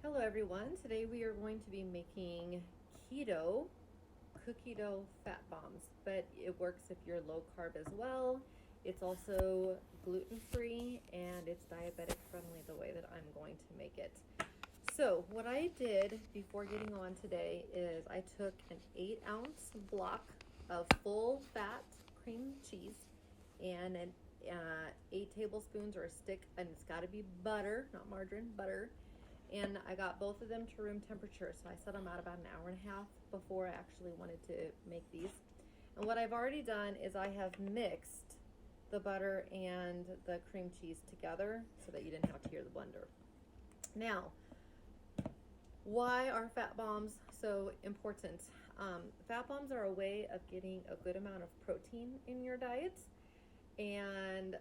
Hello everyone, today we are going to be making keto cookie dough fat bombs, but it works if you're low carb as well. It's also gluten-free and it's diabetic friendly the way that I'm going to make it. So what I did before getting on today is I took an 8-ounce block of full fat cream cheese and 8 tablespoons or a stick, and it's got to be butter, not margarine, butter. And I got both of them to room temperature, so I set them out about an hour and a half before I actually wanted to make these. And what I've already done is I have mixed the butter and the cream cheese together so that you didn't have to hear the blender. Now, why are fat bombs so important? Fat bombs are a way of getting a good amount of protein in your diet and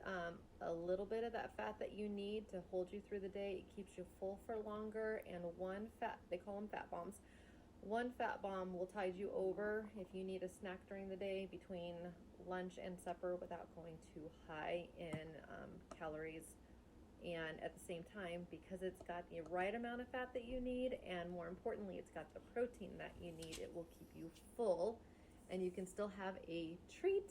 a little bit of that fat that you need to hold you through the day. It keeps you full for longer, and they call them fat bombs. One fat bomb will tide you over if you need a snack during the day between lunch and supper without going too high in calories. And at the same time, because it's got the right amount of fat that you need, and more importantly, it's got the protein that you need, it will keep you full, and you can still have a treat.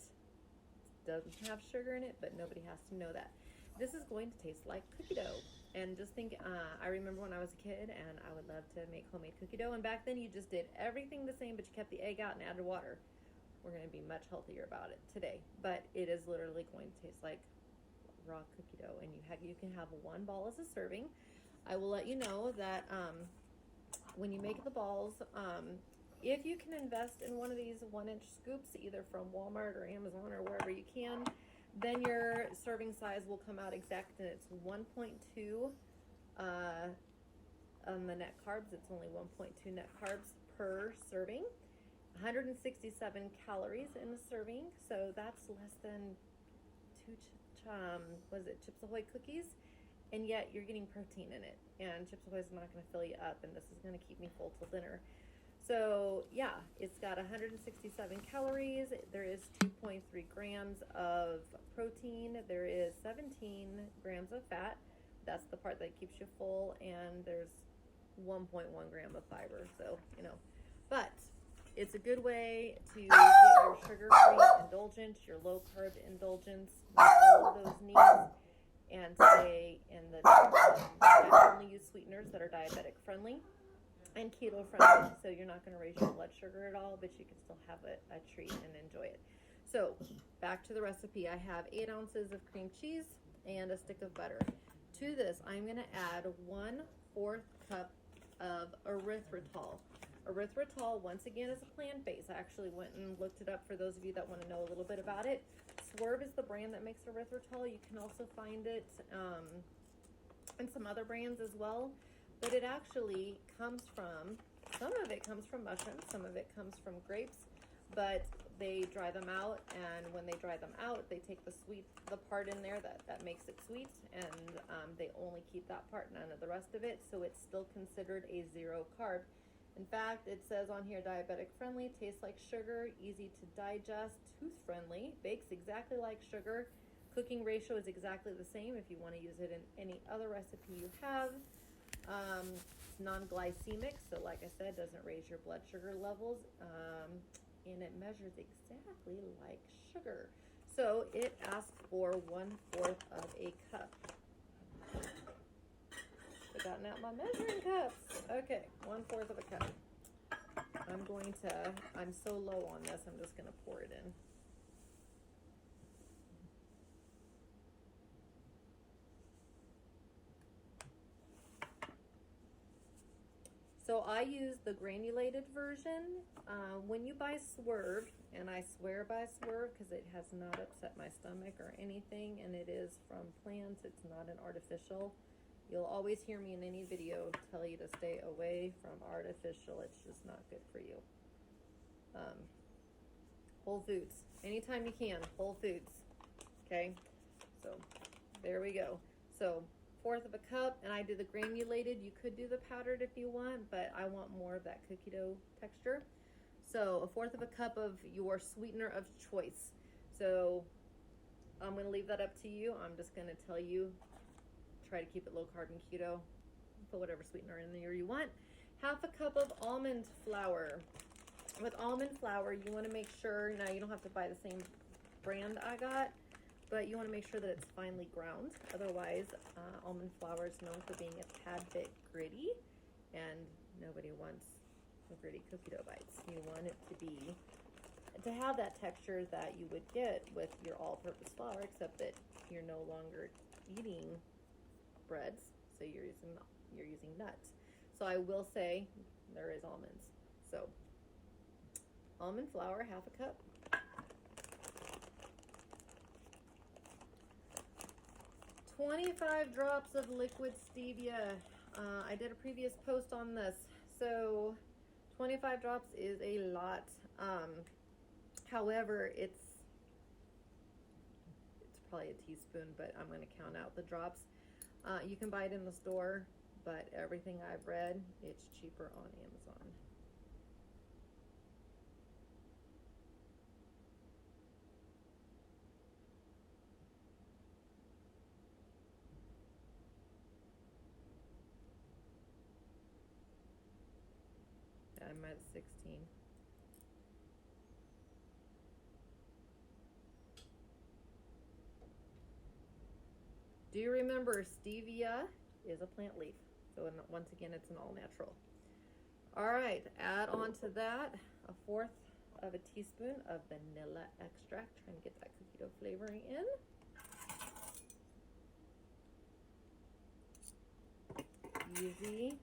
Doesn't have sugar in it, but nobody has to know that. This is going to taste like cookie dough. And just think, I remember when I was a kid and I would love to make homemade cookie dough, and back then you just did everything the same, but you kept the egg out and added water. We're going to be much healthier about it today, but it is literally going to taste like raw cookie dough, and you can have one ball as a serving. I will let you know that when you make the balls, if you can invest in one of these 1-inch scoops, either from Walmart or Amazon or wherever you can, then your serving size will come out exact, and it's 1.2 on the net carbs. It's only 1.2 net carbs per serving. 167 calories in the serving, so that's less than 2 Chips Ahoy cookies, and yet you're getting protein in it, and Chips Ahoy is not going to fill you up, and this is going to keep me full till dinner. So yeah, it's got 167 calories. There is 2.3 grams of protein. There is 17 grams of fat. That's the part that keeps you full. And there's 1.1 gram of fiber. So, but it's a good way to get your sugar-free indulgence, your low-carb indulgence, all of those needs, and stay in the I only use sweeteners that are diabetic friendly and keto friendly, so you're not going to raise your blood sugar at all, but you can still have a treat and enjoy it. So back to the recipe. I have 8 ounces of cream cheese and a stick of butter. To this, I'm going to add 1/4 cup of erythritol. Erythritol, once again, is a plant-based. I actually went and looked it up for those of you that want to know a little bit about it. Swerve is the brand that makes erythritol. You can also find it in some other brands as well. But it actually comes from, some of it comes from mushrooms, some of it comes from grapes, but they dry them out, and when they dry them out, they take the part in there that makes it sweet, and they only keep that part, none of the rest of it, so it's still considered a 0 carb. In fact, it says on here, diabetic friendly, tastes like sugar, easy to digest, tooth friendly, bakes exactly like sugar, cooking ratio is exactly the same if you want to use it in any other recipe you have. It's non-glycemic, so like I said, doesn't raise your blood sugar levels, and it measures exactly like sugar. So it asks for 1/4 of a cup. I've gotten out my measuring cups. Okay, 1/4 of a cup. I'm so low on this, I'm just gonna pour it in. So I use the granulated version. When you buy Swerve, and I swear by Swerve because it has not upset my stomach or anything, and it is from plants, it's not an artificial. You'll always hear me in any video tell you to stay away from artificial. It's just not good for you. Whole Foods, anytime you can, Whole Foods. Okay, so there we go. So 1/4 of a cup, and I do the granulated. You could do the powdered if you want, but I want more of that cookie dough texture. So 1/4 of a cup of your sweetener of choice. So I'm going to leave that up to you. I'm just going to tell you, try to keep it low carb and keto. Put whatever sweetener in there you want. Half a cup of almond flour. With almond flour, you want to make sure, now you don't have to buy the same brand I got, but you want to make sure that it's finely ground. Otherwise, almond flour is known for being a tad bit gritty, and nobody wants gritty cookie dough bites. You want it to have that texture that you would get with your all-purpose flour, except that you're no longer eating breads, so you're using nuts. So I will say there is almonds. So almond flour, half a cup. $25 drops of liquid stevia. I did a previous post on this. So 25 drops is a lot. However, it's probably a teaspoon, but I'm going to count out the drops. You can buy it in the store, but everything I've read, it's cheaper on Amazon. I'm at 16. Do you remember stevia is a plant leaf? So once again, it's an all natural. All right, add on to that 1/4 of a teaspoon of vanilla extract. Trying to get that cookie dough flavoring in. Easy.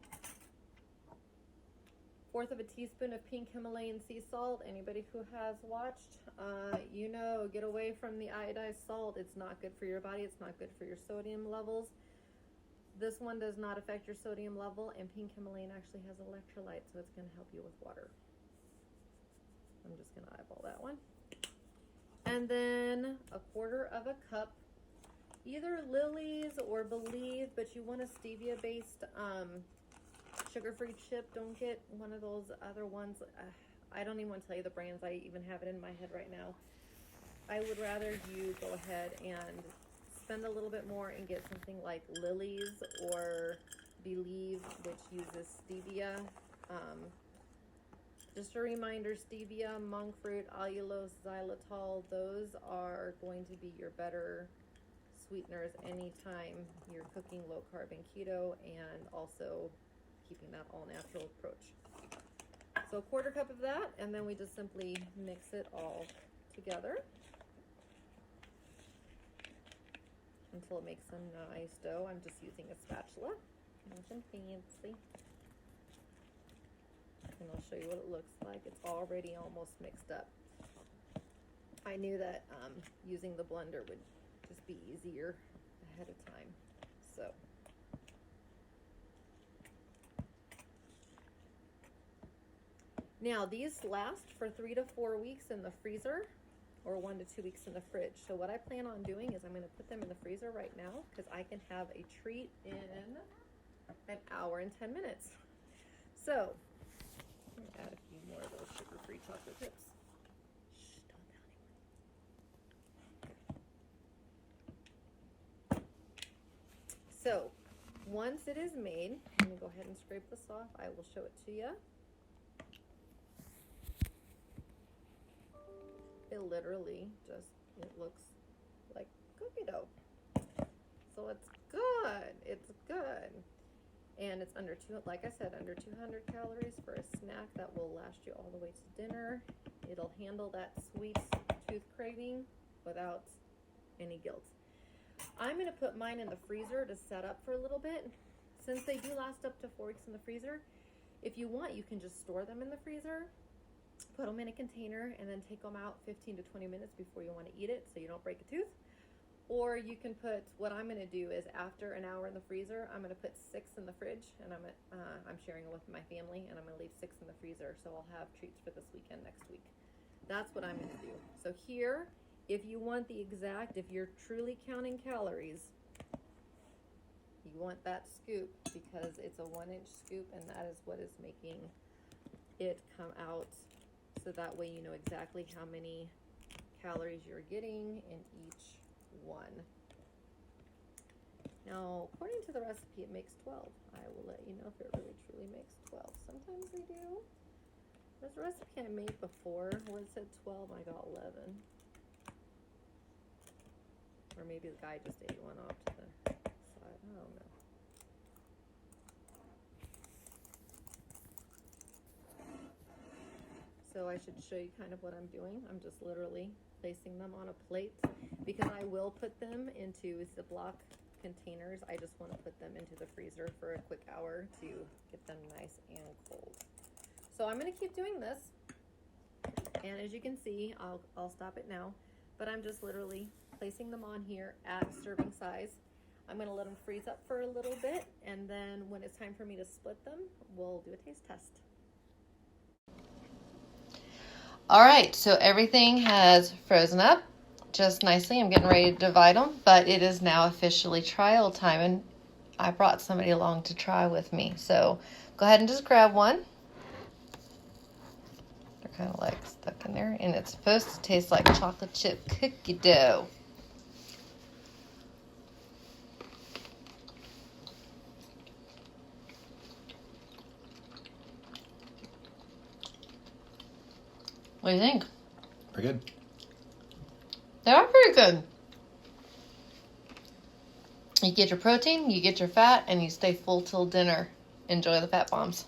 1/4 of a teaspoon of pink Himalayan sea salt. Anybody who has watched, you know, get away from the iodized salt. It's not good for your body. It's not good for your sodium levels. This one does not affect your sodium level, and pink Himalayan actually has electrolytes, so it's going to help you with water. I'm just going to eyeball that one. And then 1/4 of a cup, either Lily's or Believe, but you want a stevia-based sugar-free chip. Don't get one of those other ones. I don't even want to tell you the brands. I even have it in my head right now. I would rather you go ahead and spend a little bit more and get something like Lily's or Believe, which uses stevia. Just a reminder, stevia, monk fruit, allulose, xylitol, those are going to be your better sweeteners anytime you're cooking low carb and keto, and also keeping that all natural approach. So 1/4 cup of that, and then we just simply mix it all together until it makes a nice dough. I'm just using a spatula, nothing fancy. And I'll show you what it looks like. It's already almost mixed up. I knew that using the blender would just be easier ahead of time. So now these last for 3 to 4 weeks in the freezer, or 1 to 2 weeks in the fridge. So what I plan on doing is I'm going to put them in the freezer right now, because I can have a treat in an hour and 10 minutes. So I'm going to add a few more of those sugar-free chocolate chips. Shh, don't tell anyone. So once it is made, let me go ahead and scrape this off. I will show it to you. It literally just, it looks like cookie dough. So it's good. It's good. And it's under like I said, under 200 calories for a snack that will last you all the way to dinner. It'll handle that sweet tooth craving without any guilt. I'm going to put mine in the freezer to set up for a little bit. Since they do last up to 4 weeks in the freezer, if you want, you can just store them in the freezer, put them in a container, and then take them out 15 to 20 minutes before you want to eat it so you don't break a tooth. Or you can put, what I'm going to do is after an hour in the freezer, I'm going to put 6 in the fridge, and I'm sharing it with my family, and I'm going to leave 6 in the freezer, so I'll have treats for this weekend next week. That's what I'm going to do. So here, if you want the exact, if you're truly counting calories, you want that scoop, because it's a 1-inch scoop, and that is what is making it come out. So that way you know exactly how many calories you're getting in each one. Now, according to the recipe, it makes 12. I will let you know if it really truly makes 12. Sometimes they do. There's a recipe I made before where it said 12 and I got 11. Or maybe the guy just ate one off to the side. I don't know. So I should show you kind of what I'm doing. I'm just literally placing them on a plate because I will put them into Ziploc containers. I just want to put them into the freezer for a quick hour to get them nice and cold. So I'm going to keep doing this, and as you can see, I'll stop it now, but I'm just literally placing them on here at serving size. I'm going to let them freeze up for a little bit, and then when it's time for me to split them, we'll do a taste test. All right, so everything has frozen up just nicely. I'm getting ready to divide them, but it is now officially trial time, and I brought somebody along to try with me. So go ahead and just grab one. They're kind of like stuck in there, and it's supposed to taste like chocolate chip cookie dough. What do you think? Pretty good. They are pretty good. You get your protein, you get your fat, and you stay full till dinner. Enjoy the fat bombs.